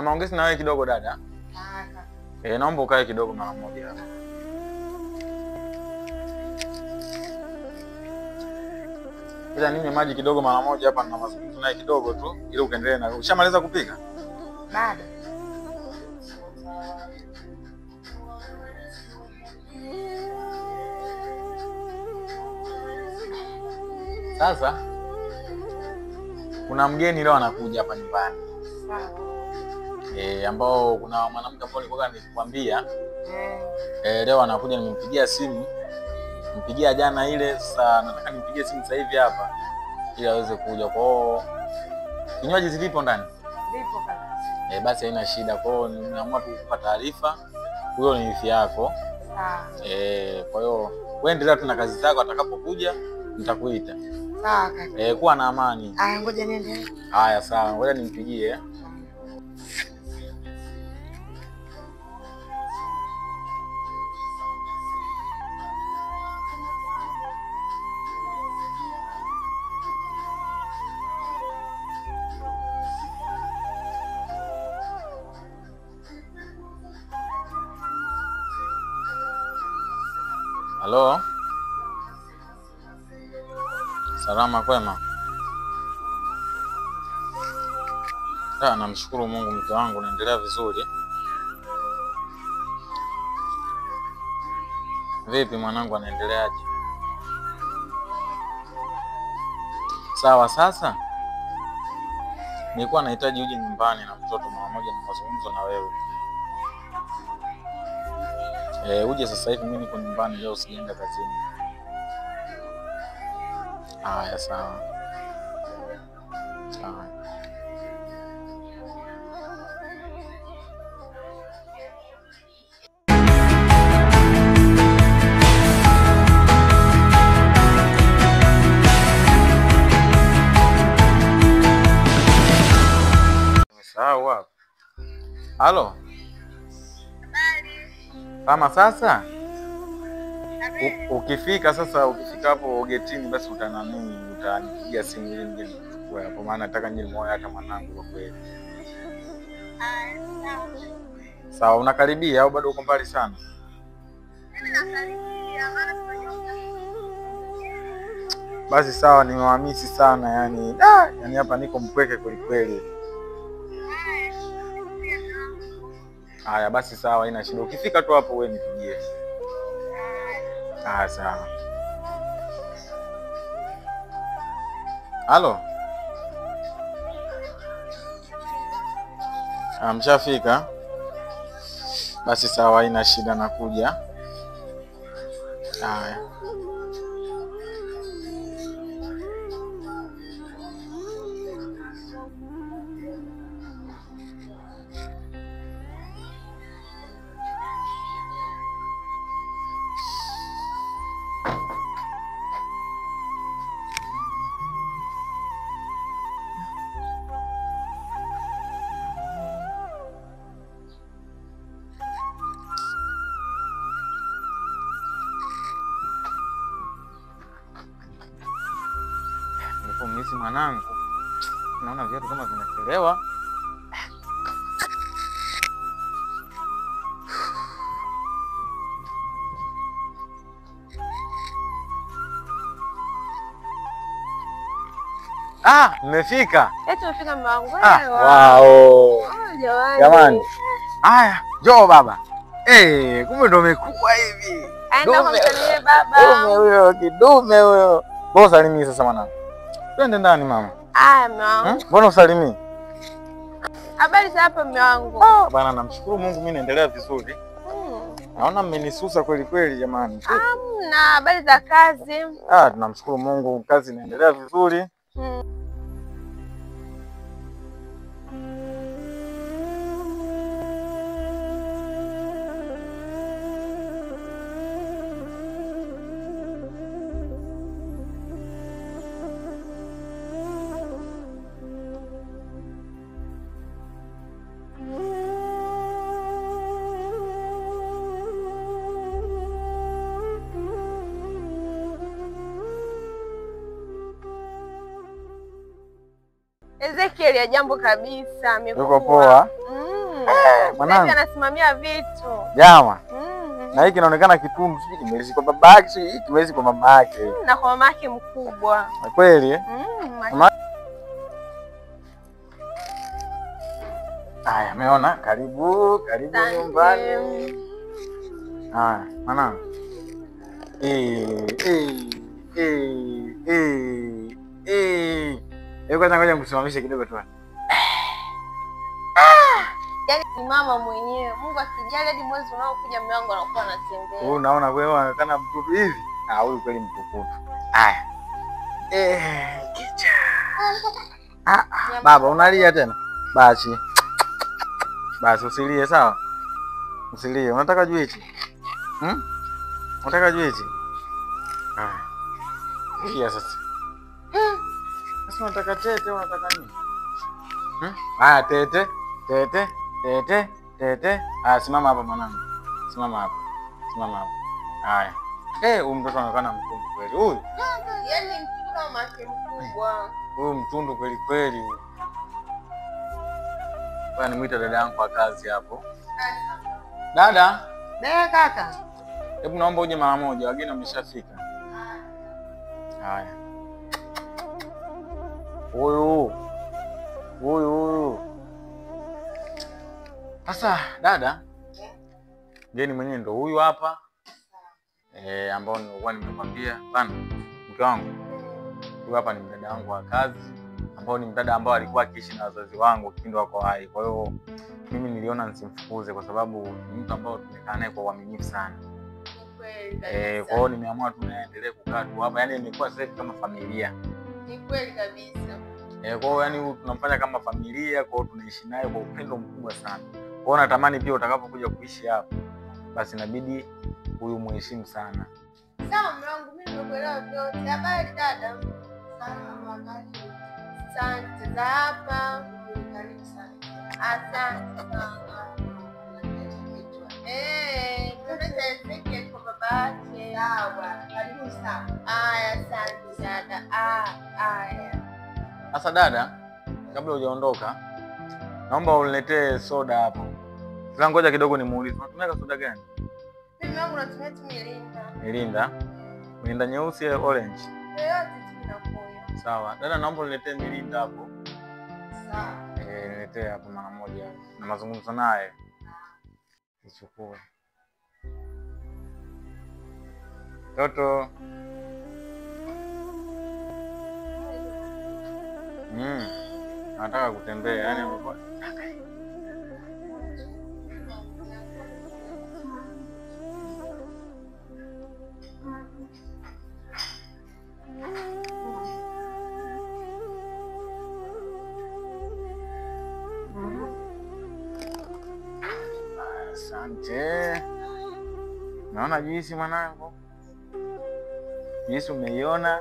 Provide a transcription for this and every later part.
maongezi na wewe kidogo dada. Naomba ukae kidogo mara moja hapa. Bila ninywe maji kidogo mara moja hapa, na mazungumzo naye kidogo tu ili ukaendelee na. Ushamaliza kupika? Bado. Sasa kuna mgeni leo anakuja hapa nyumbani. Sawa. Ambao kuna mwanamke ambaye nilikuwa nikwambia. Leo anakuja, nimempigia simu. Mpigia jana ile, sasa nataka nimpigie simu sasa hivi hapa ili aweze kuja. Kwao kinywaji zipo ndani? Zipo kaka. Basi haina shida. Kwao nimeamua tu kukupa taarifa. Huyo ni wifi yako. Sawa. Kwa hiyo wewe endelea tu na kazi zako, atakapokuja nitakuita. Sawa kaka. Kuwa na amani. Ngoja niende. Haya sawa, ngoja nimpigie. Halo. Salama kwema? Namshukuru Mungu, mke wangu naendelea vizuri. Vipi mwanangu anaendeleaje? Sawa, sasa nilikuwa nahitaji uje nyumbani na mtoto mara moja na mazungumzo na wewe. Uje sasa hivi, mimi niko nyumbani leo, sijaenda kazini. Haya sawa. Sawa. Sawa. Halo. Kama sasa ukifika hapo getini, basi utanipigia simu ili nije kuchukua hapo, maana nataka nije muone hata mwanangu kwa kweli. Sawa, unakaribia au bado uko mbali sana? Mimi nakaribia, maana basi sawa, nimewamisi sana yani. Yani hapa niko mpweke kweli kweli. Haya basi sawa, haina shida. Ukifika tu hapo wewe nipigie. Sawa. Halo. Mshafika? Basi sawa, haina shida, nakuja. Haya. Misi mwanangu, naona viatu kama vinachelewa. Mmefika? Tumefika mwanangu. Wow. Jamani. Haya, njoo baba. Kumbe ndo umekuwa hivi. Aenda kumsalimia baba. Huyo kidume huyo. Mbona usalimii sasa mwanangu? Twende ndani mama. Mume wangu. Mbona usalimii? Habari za hapa mume wangu? Bwana, namshukuru Mungu mimi naendelea vizuri. Naona mmenisusa kweli kweli jamani. Na habari za kazi? Tunamshukuru Mungu, kazi inaendelea vizuri. Ezekiel ya jambo kabisa, amekuwa. Yuko poa? Mwanangu anasimamia vitu. Jama. Na hiki kinaonekana kitundu, sijui kimezi kwa babake, sijui kimezi kwa mama yake. Na kwa mama yake mkubwa. Kweli eh? Haya, umeona? Karibu nyumbani. Haya, mwanangu. Kwanza ngoja nikusimamishe kidogo tu. Yaani ni mama mwenyewe. Mungu akijali hadi mwezi unaokuja mume wangu anakuwa anatembea. Wewe unaona wewe anaonekana mtutu hivi? Huyu kweli mtukutu. Haya. Kicha. Baba unalia tena? Basi usilie, sawa? Usilie. Unataka juice? Unataka juice? Iya sasa. Sasa unataka tete, unataka nini? Tete. Simama hapa mwanangu. Simama hapa. Haya. Huyu mtoto anaonekana mtundu kweli. Huyu. Yaani mtoto kama yake mkubwa. Huyu mtundu kweli huyu. Bwana nimuita dada yangu kwa kazi hapo. Dada? Kaka. Hebu naomba uje mara moja, wageni wameshafika. Haya. Huyu. Sasa dada, mgeni mwenyewe ndo huyu hapa. Ambao nilikuwa nimekwambia bana, mke wangu. Huyu hapa ni mdada wangu wa kazi, ambao ni mdada ambao alikuwa akiishi na wazazi wangu kipindi wako hai. Kwa hiyo mimi niliona nisimfukuze kwa sababu ni mtu ambao tumekaa naye kwa uaminifu sana. Kwa hiyo nimeamua tu naendelee kukaa tu hapa. Yaani imekuwa sasa kama familia. Ni kweli kabisa. Kwa hiyo yani tunamfanya kama familia, kwa hiyo tunaishi naye kwa upendo mkubwa sana. Kwa hiyo natamani pia utakapokuja kuishi hapa, basi inabidi huyu muheshimu sana. Sawa mume wangu, mimi nimekuelewa vyote. Habari dada? Asante za hapa. Karibu sana. Asante sana. Tunataka kwa babake. Sawa. Karibu sana. Asante dada. Haya. Sasa dada, kabla hujaondoka, naomba uniletee soda hapo. Sasa ngoja kidogo nimuulize. Unatumia soda gani? Mimi wangu natumia tu Mirinda. Mirinda nyeusi au orange? Yote tunakunywa. Sawa. Dada naomba uniletee Mirinda hapo. Sawa. Niletee hapo mara moja. Na mazungumzo naye. Nichukue. Toto. Nataka kutembea, yani amekuwa asante. Naona juisi mwanangu. Juisi umeiona?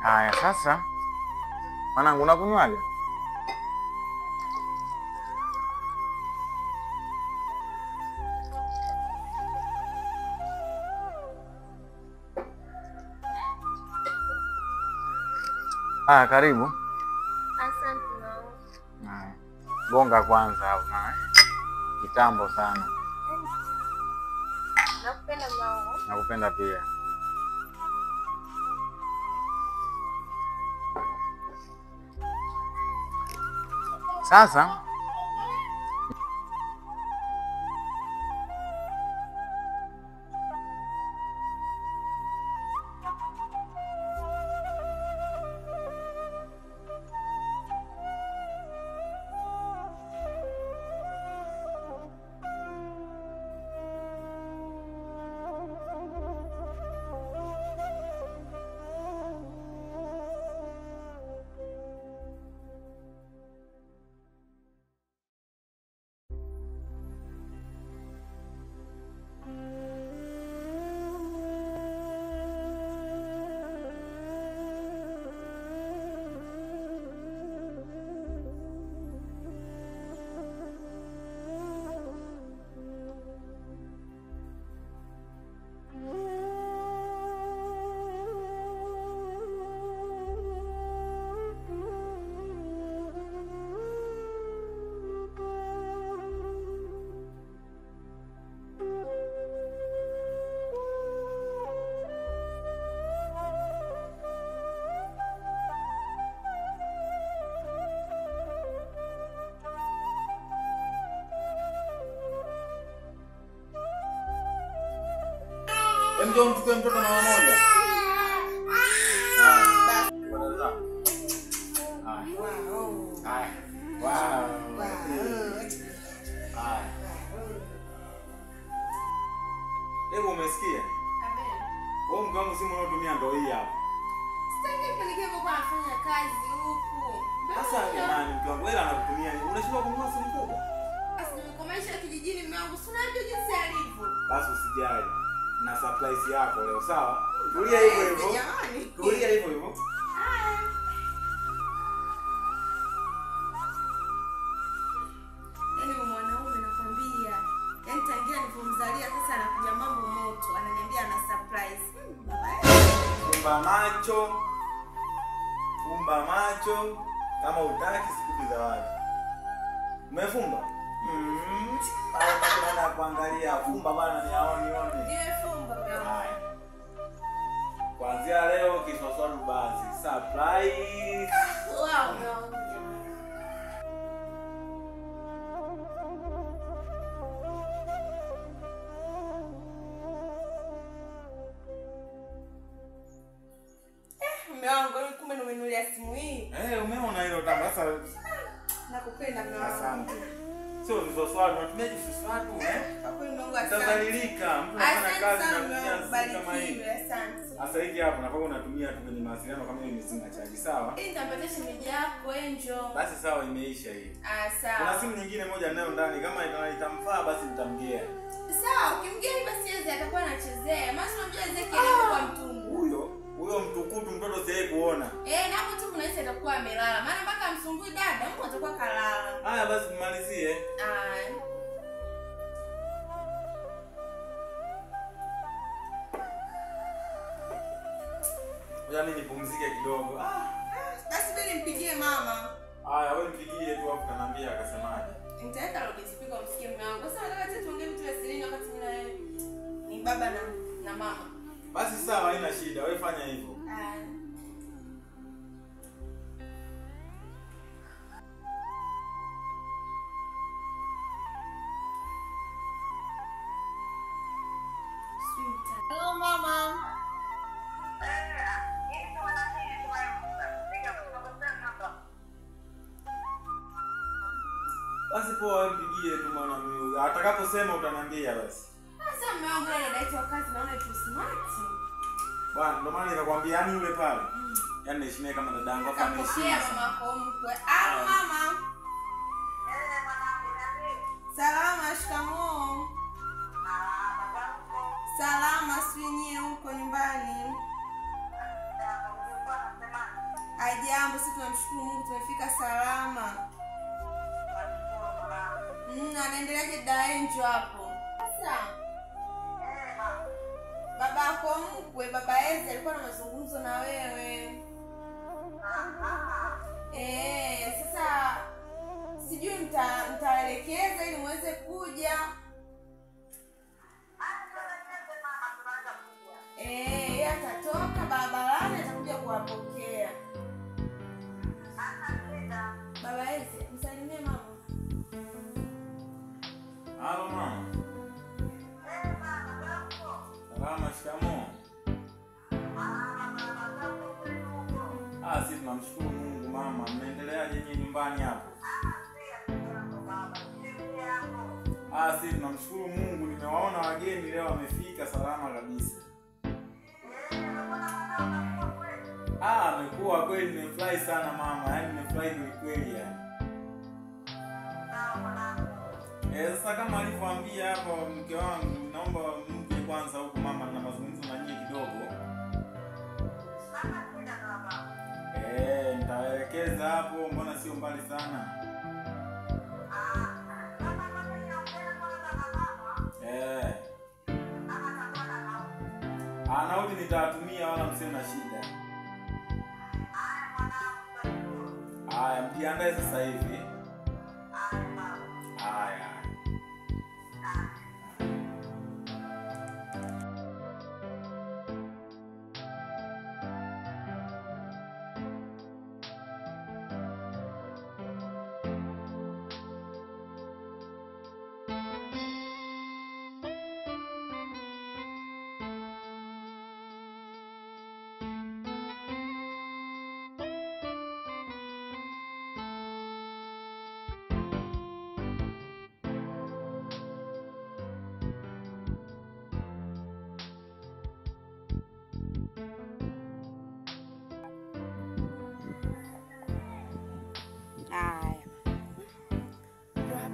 Haya sasa. Mwanangu unakunywaje? Karibu. Asante mwanangu. Gonga kwanza hapo maana kitambo sana. Nakupenda mwanangu. Nakupenda pia. Sasa Njoo mchukue mtoto mara moja. Hebu umesikia? Wewe mke wangu simu unaotumia ndio hii hapa. Sitaki pelekea kwa anafanya kazi huku. Sasa jamani mke wangu wewe anakutumia nini? Unashindwa kununua simu kubwa? Basi nimekumaisha kijijini mume wangu. Si unajua jinsi alivyo. Basi usijali. Na surprise yako leo, sawa? Tulia hivyo hivyo. Tulia hivyo hivyo. Yaani mwanaume nakwambia. Yaani tangia nilipomzalia sasa anakuja mambo moto. Ananiambia ana surprise. Fumba macho. Fumba macho. Kama utaki sikupi zawadi. Umefumba? Au nataka kuangalia fumba bana nione. Nimefumba bwana. Kuanzia leo kiswaswali basi. Surprise. Wow, no. Mume wangu kumbe umenunulia simu hii. Umeona hilo tangu sasa. Nakupenda mume wangu. Asante. Sio kiswaswali, unatumia kiswaswali tu Kwa kweli Mungu asante. Utadhalilika, mtu anafanya kazi na kutumia kama hii. Asante. Sasa hivi hapo napo unatumia tu kwenye mawasiliano kama hiyo msinga chaji, sawa? Nitapatia shemeji yako Angel. Basi sawa, imeisha hii. Sawa. Kuna simu nyingine moja nayo ndani, kama itamfaa basi nitamgea. Sawa, ukimgea basi yeye atakuwa anachezea. Maana unajua Ezekiel kwa mtungu. Huyo mtukutu mtoto siye kuona. Na hapo tu mnaisi atakuwa amelala. Maana mpaka msumbui dada, mtu atakuwa kalala. Haya basi mmalizie. Yaani nipumzike kidogo. Basi bili nimpigie mama. Haya wewe mpigie tu hapo kanaambia akasemaje. Nitaweka loudspeaker umsikie mume wangu. Sasa nataka tu tuongee vitu vya siri wakati mimi na wewe ni baba na mama. Basi sawa, haina shida. Wewe fanya hivyo. Hello mama. Basi poa mpigie tu mwana mimi. Atakaposema utaniambia basi. Sasa mume wangu anaitwa kazi naona tu smart. Bwana ndio maana nikakwambia yani yule pale. Yaani niheshimie kama dadangu hapa ameheshimia mama kwa mkwe. Mama. Salama, shikamoo. Salama, swenye huko nyumbani. Ajambo, sisi tunamshukuru Mungu tumefika salama. Anaendeleaje Daenjo hapo? Sasa. Baba yako mkwe, baba Eze alikuwa na mazungumzo na wewe. Sasa sijui nitaelekeza ili muweze kuja. Yeye atatoka barabarani atakuja kuwapokea. Baba Eze, msalimie mama. Halo mama. Salama, shikamoo. Sisi tunamshukuru Mungu mama. Mnaendeleaje nyinyi nyumbani hapo? Sisi tunamshukuru Mungu, nimewaona wageni leo wamefika salama kabisa. Amekuwa kweli, nimefurahi sana mama. Yaani nimefurahi kweli yani. Sasa kama alivyoambia hapo mke wangu, naomba mke kwanza huko mama na mazungumzo na nyinyi kidogo. Nitaelekeza hapo, mbona sio mbali sana. Nauli nitawatumia wala msiwe na shida. Haya, mjiandae sasa hivi. Haya.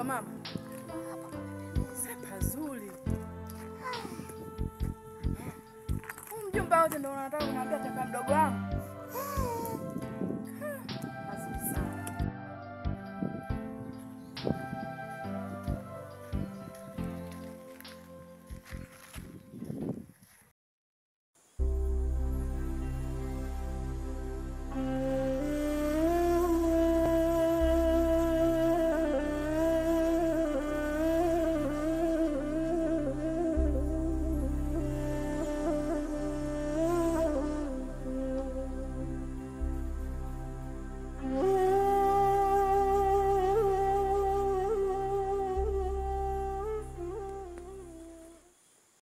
hapa mama? Hapa pazuri. Mjomba wote ndio unataka kuniambia taka mdogo wangu.